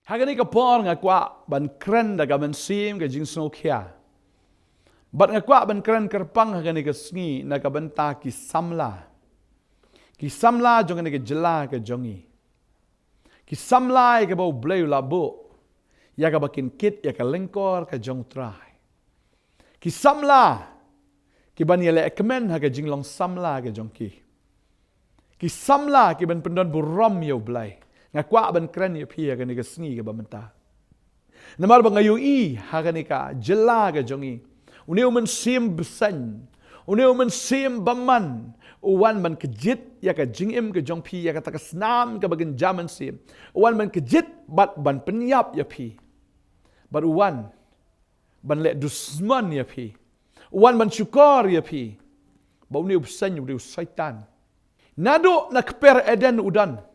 Hagani ka por nga kwa ban kren daga ban sim ka jing snow kia. Bat nga kwa ban kren kerpang hagani ka sngi na ka banta ki samla. Ki samla jong ni ka jela ka jongi. Ki samla ka bau bleu labo. Ya ka bakin kit ya ka lengkor ka jong try. Ki samla ki ban ialeh kemen ha ka jinglong samla ka jong ki. Ki samla ki ban pendon buram yo blai. Nga kwa ban kren ya pi ka ni ka sngi ka bamenta. Namar bang ayu i ha ka ni ka jela ka jongi. Uniu men sim besen. Uniu men sim bymman. Uwan man kejit ya ka jingim ka jong pi ya ka takasnam ka bagan jaman sim. Uwan man kejit bat ban penyap ya pi. Bat uwan ban le dusman ya pi. Uwan ban syukar ya pi. Ba uniu besen uniu syaitan. Nado na keper eden udan.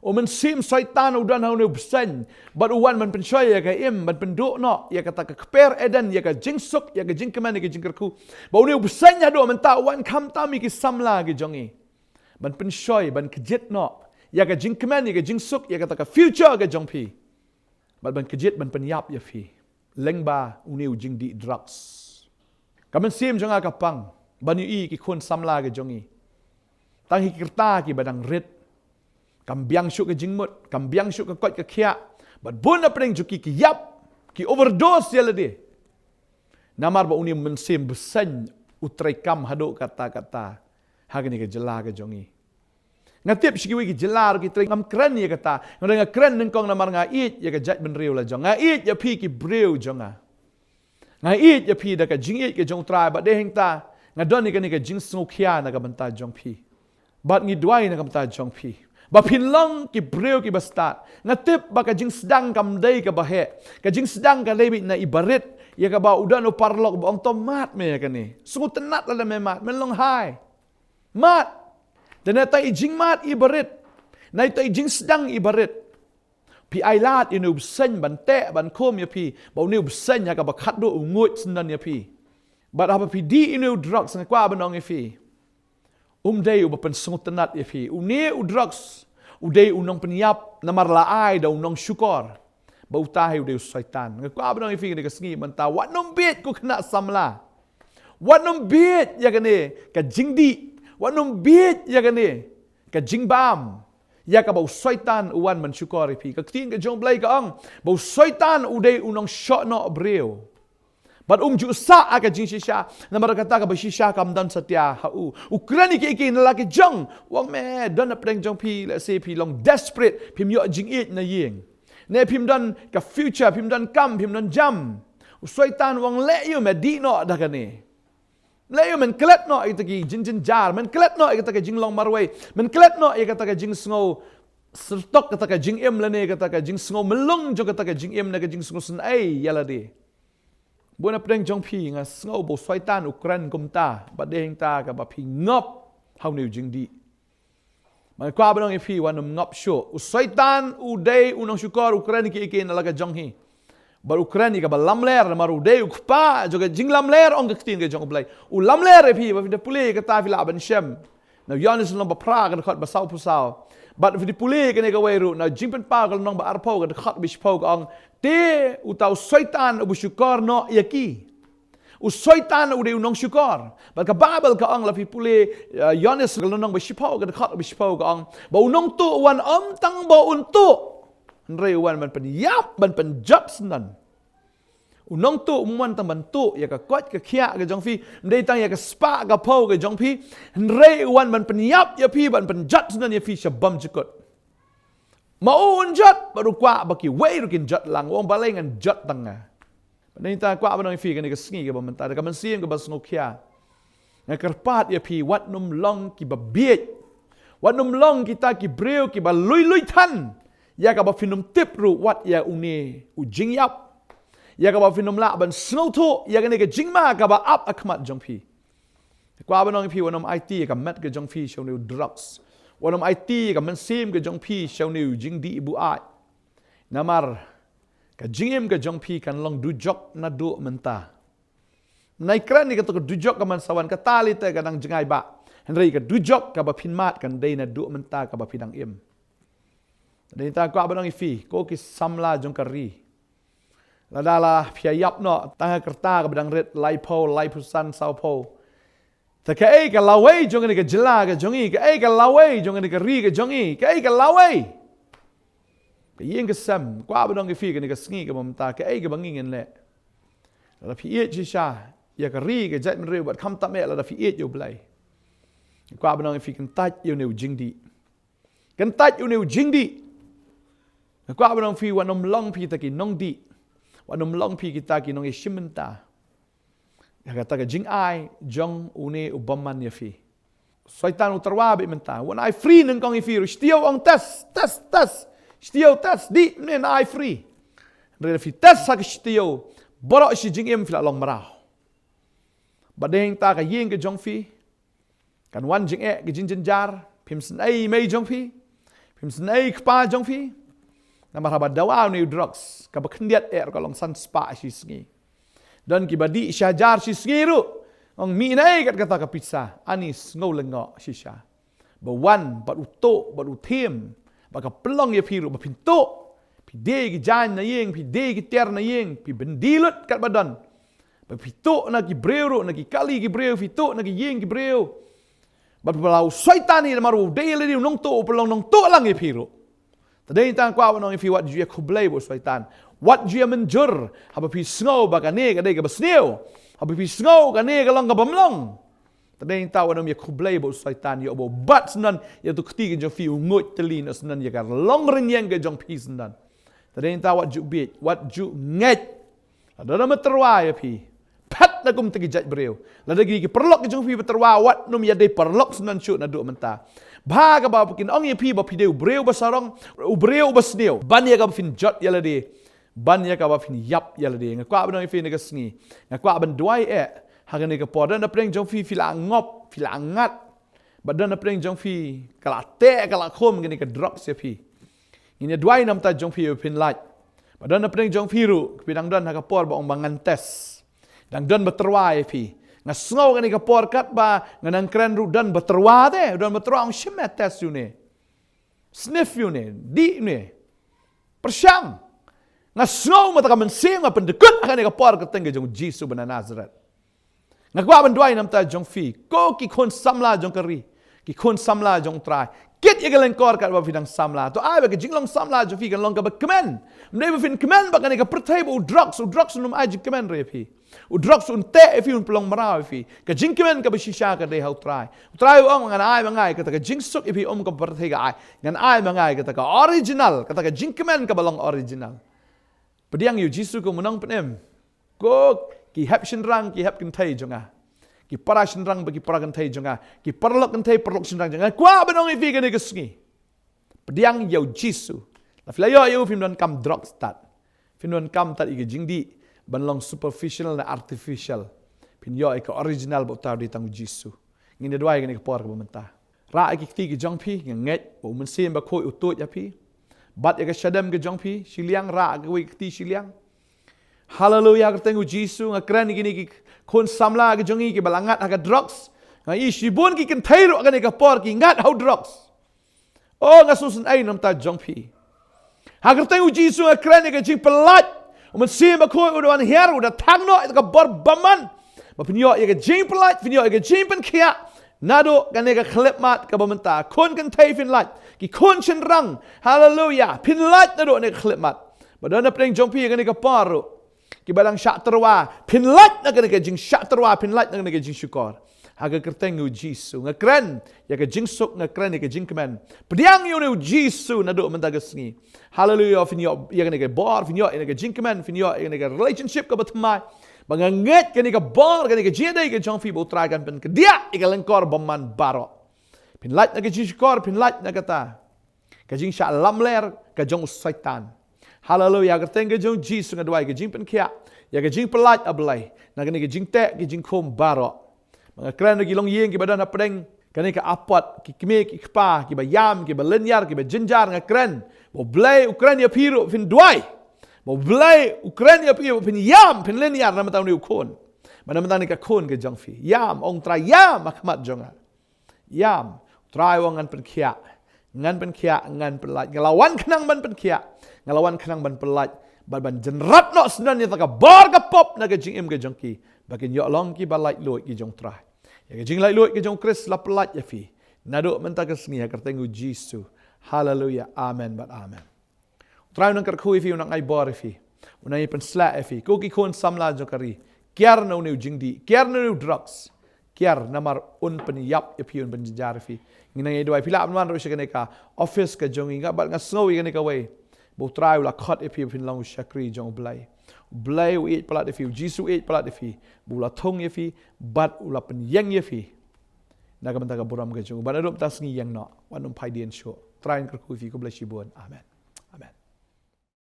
O men sim syaitan udan ha uniu besen. Bat uwan man pensyoy ya ka im ban penduk no ya ka keper eden ya ka jingsuk ya ka jingkeman ya ka jingkerku. Ba uniu besen ya do man ta uwan kam ta mi ki samla ki jongi. Ban pensyoy ban kejit no ya ka jingkeman ya ka jingsuk ya ka future ka jongpi. Bat ban kejit ban penyap ya fi. Lengba uniu jingdi drugs. Kamen sim jonga kapang ban yu ki kun samla ka jongi. Tang hikirta ki badang rit. Kambiang syuk ke jingmut, kambiang syuk ke kot ke kia. But bun apa yang juki ki yap, ki overdose ya lede. Namar ba uni mensim besen utrai kam haduk kata-kata. Hagani ke jela ke jongi. Ngatip sikiwi ki jela ki trai ngam keren ya kata. Ngada keren nengkong namar ngait ya ke jat benriu la jong. Ngait ya pi ki breu jonga. Ngait ya pi da ka jingit ke jong trai ba de hengta. Ngadon ni ke jing snow kia na ka benta jong pi. Bat ngidwai na ka benta jong pi. Ba pinlong ki breu ki bastat. Ngatip ba ka jing sedang kamdai ka bahe. Ka jing sedang ka lebit na ibarit. Ya ka ba udan o parlok ba ong tomat me ya ka ni. Sungut tenat la me mat. Menlong hai. Mat. Dan na tay jing mat ibarit. Na tay jing sedang ibarit. Pi ailat inu bsen bante ban kom ya pi. Ba unu bsen ya ka ba khat do ungut sendan ya pi. Ba apa pi di inu drugs na kwa banong ya pi. Day ubapan sungut tenat ya fi. Uni drugs. Uday unang penyap namar laai da unang syukor. Ba utahi uday syaitan. Ngaku abang ya fi kena kesengi menta. Wat nom bit ku kena samla. Wat nom bit ya kene ka jingdi. Wat nom bit ya kene ka jingbam. Ya ka ba syaitan uwan man syukor ya fi. Ka ketin ka jong blai ka ang. Ba syaitan uday unang syok no breu. Bat ju sa aga jing shisha na marakata ka ba shisha kam dan satya hau ukrani ki nalaki jong wang me don na preng jong pi let's say pi long desperate pim yo jing it na ying ne pim don ka future pim don kam pim don jam syaitan wang le you me di no da ka ni le you men klet no ita ki jin jar men klet no ita ka jing long marway men klet no ita ka jing snow sertok kata ka jing em la ne kata ka jing snow melong jo kata ka jing em na ka jing snow sun ai yala de Buana pedang jong pi nga sngau bo syaitan ukran kumta badeng ta ka ba pi ngop hau niu jingdi. Man kwa banong pi wanum ngop sho. Syaitan uday unang syukar ukran ki ikin alaga jong hi. Bar ukran ka ba lamler mar uday ukpa joga jing lamler ong ketin ka jong blai. U lamler pi ba fi de puli ka ta fi la ban shem. Now Jenesis long ba pra ka khot ba sau pusau. But fi de puli ka ne ka wairu now jing pen pa ka long ba arpo ka khot bi shpo ka ong te utau syaitan ubu syukar no yaki. Syaitan udah unong syukar. Baka Bible ka ang lapi puli Jenesis ka nong bishipau ka dekat bishipau ka ang ba unong tu wan tang ba untu. Nre wan man penyap ban penjat senan. Unong tu umuan tang bantu ya ka kot ka kia ka jong fi ndai tang ya ka spa ka pau ka jong fi nre wan man penyap ya pi ban penjat senan ya fi syabam jekut. Mau jat baru kwa baki wei rukin jat lang wong balai ngan jat tanga. Padahal ta kwa banong fi kan ka sengi ka bamenta ka mensiem ka basngo kia. Nga kerpat ya pi wat num long ki babiet. Wat num long kita ki breu ki ba lui tan. Ya ka ba finum tip ru wat ya uni u jing yap. Ya ka ba finum la ban snow to ya ka jingma ka ba up akmat jong pi. Kwa banong fi wanom IT ka met ka jong fi show new drugs. Wanam IT ka mensim ka jong pi shaw niu jing di ibu ai. Namar ka jingim ka jong pi kan long dujok na du menta. Nai kran ni ka to dujok ka man sawan ka tali te ka nang jingai ba. Henry ka dujok ka ba pinmat kan dei na du menta ka ba pinang im. Tadi ta kwa banang ifi, ko ki samla jong kari. Ladala piayap no, tanga kerta ke bedang red, laipo, laipusan, saupo. Ta ka ka lawai jong ni ka jela ka jongi, ka lawai jong ni ka ri ka jongi, ka lawai. Ka yeng ka sam, kwa banang ifi ka ni ka sngi ka mamta, ka bangingin le. Lada piet jisha, ya ka ri ka jat menriu, bat kam tak me lada piet yo belai. Kwa banang ifi kan tat yo neu jingdi. Kan tat yo neu jingdi. Kwa banang ifi wa nom long pi ta ki nong di. Wa nom long pi kita ki nong ishimenta. Ya kata ka jing ai jong une ubamman ya fi. Syaitan utarwa be menta. When I free nang kong ifi still ong tes. Still tes di nen I free. Re fi tes sa still borok si jing em fi long marau. Badeng ta ka yeng ke jong fi. Kan wan jing ke jing jenjar pim snai mei jong fi. Pim snai kpa jong fi. Nama rabat dawa ni drugs. Ka bakendiat ka long san spa si sngi. Dan kibadi syajar si sengiru. Ang minay kat kata ka pizza. Anis ngau lengo sisya. Bawan, bat utok, bat utim. Baka pelong ya piru, bat pintok. Pide ki jan na yeng, pide ki ter na yeng. Pi bendilut kat badan. Bat pitok na ki breu, na ki kali ki breu, pitok na ki yeng ki breu. Bat belau syaitan ni maru, dele di nongto, pelong nongto lang ya piru. Tadi tang kwa wanong ifi wat juya kublai bo syaitan. Wat juya menjur. Haba pi snow baka ne kadai ka basnew. Haba pi snow ka ne ka long ka bamlong. Tadi tang wanong ya kublai bo syaitan. Ya bo bat senan ya tu keti ke jong fi ungut telin senan ya ka long renyeng ke jong pi senan. Tadi tang wat juk bit. Wat juk nget. Ada nama terwa ya pi. Pat na kum tegi jat breu. Lada gi perlok ke jong fi terwa wat num ya dei perlok senan shoot na duk menta. Bahaga ba pukin ong ye pi ba pideu breu basarong breu basneu ban ya ka fin jot yala de ban ya ka ba fin yap yala de ngakwa ba fi ne ka sngi ngakwa ban duai haga ne ka podan na preng jong fi fila ngop fila ngat badan na preng jong fi kala te kala khom ne ka drop se pi ini duai nam ta jong fi fin lat badan na preng jong fi ru pidang dan ha ka por ba ong bangan tes dang dan beterwai pi ngasngau kan ka por kat ba nganang kren ru dan beterwa de dan beterwa ong shimet tes yu ne sniff yu ne di ne persyang ngasngau mata ka mensing apa dekut akan ka por ka teng jong Jisu ben Nazaret ngakwa ban duai nam ta jong fi ko ki kon samla jong kari ki kon samla jong trai kit ye galen kor kat ba fidang samla to ai ba ke jinglong samla jong fi kan long ka ba kemen mne ba fin kemen ba kan ka pertai ba drugs num ai kemen re fi udrox unte if un pelong marau if ka jingkemen ka besisha ka dei hau try ong ngan ai mangai ka jingsuk if ka perthega ai ngan ai mangai ka original ka jingkemen ka balong original pediang yu Jisu ko menang penem ko ki hap shinrang ki hap kentai jonga ki para shinrang bagi para kentai jonga ki perlok kentai perlok shinrang jonga kwa benong if ka ne kesngi pediang yu Jisu la flayo yu film don kam drugs tat film don kam tat ige jingdi banlong superficial na artificial pinyo ka original bo taw di tang Jisu ngine dwai ngine por ka bamenta ra ki ti ki jong pi nget bo mynsiem ba khoi utut ya pi bat ya ka shadam ke jong pi Shillong ra ka wi ti Shillong haleluya ka teng Jisu ngakran gini ki kon samla ke jongi ki balangat ha drugs nga isibun ki kan thairo ka ne ka por ki ngat how drugs o ngasusun ai nam ta jong pi ha ka teng Jisu ngakran ka jing pelat mynsiem ba khoi udan her udah tangno ka bor baman ba pinyo ye ka jing pelat pinyo ye ka jing pen kia nado kan ka khlep mat ka bamenta kon kan thai fin lat ki kon chen rang haleluya pin lat nado ne khlep mat ba dan preng jong pi kan ka paru ki balang syak terwa pin lat na kan ka jing syak terwa pin lat na kan ka jing syukur haga kerteng Jisu ngakran ya ka jing suk ngakran ya ka jing kemen pediang yu Jisu nado menta gesngi haleluya finyo ya kan ka bor finyo ya ka jing kemen finyo ya kan ka relationship ka batmai banganget kan ka bor kan ka jede ka jong fi bo tragan pen kedia ka lengkor baman baro pin lat na ka jing syukur pin lat na kata ka jing syak lamler ka jong syaitan haleluya kerteng ka jong Jisu ngadwai ka jing pen kia ya ka jing pelat ablai na kan ka jing te ka jing khom baro mga kran lagi long yeng ki badan apreng kani ka apat ki kime ki kpa ki bayam ki balenyar ki jenjar nga kran bo blai Ukraine piru fin duai bo blai Ukraine piru fin yam fin lenyar na mataw ni ukon mana ni ka kon ke jong fi yam ong tra yam akmat jonga yam try wong an pen khia ngan pen kia ngan pelat ngelawan kenang ban pen kia ngelawan kenang ban pelat ban jenrat no sebenarnya taka bar ka pop na ka jing im ka jongki bakin yo long ki balai loit ki jong trai ya ka jing lai loit ki jong kris la pelat ya fi naduk menta ka sngi ka tengu jisu haleluya amen but amen trai nang ka khu fi nang ai bar fi unai pen sla fi ko ki kon samla jo kari kiar no new jingdi kiar no new drugs kiar namar un pen yap ya fi un pen jar fi nginang e doi pila man ro shikane ka office ka jongi nga bal nga snowy ka ne ka way bo try la khot e pi pin long shakri jong blai u eat pala de fi jisu eat pala de fi bu la thong ye fi bat u la pen yang ye fi na ka menta ka buram ka jong ban rom tas ngi yang no wanum pai dien sho try ka ku fi ko bless you bon amen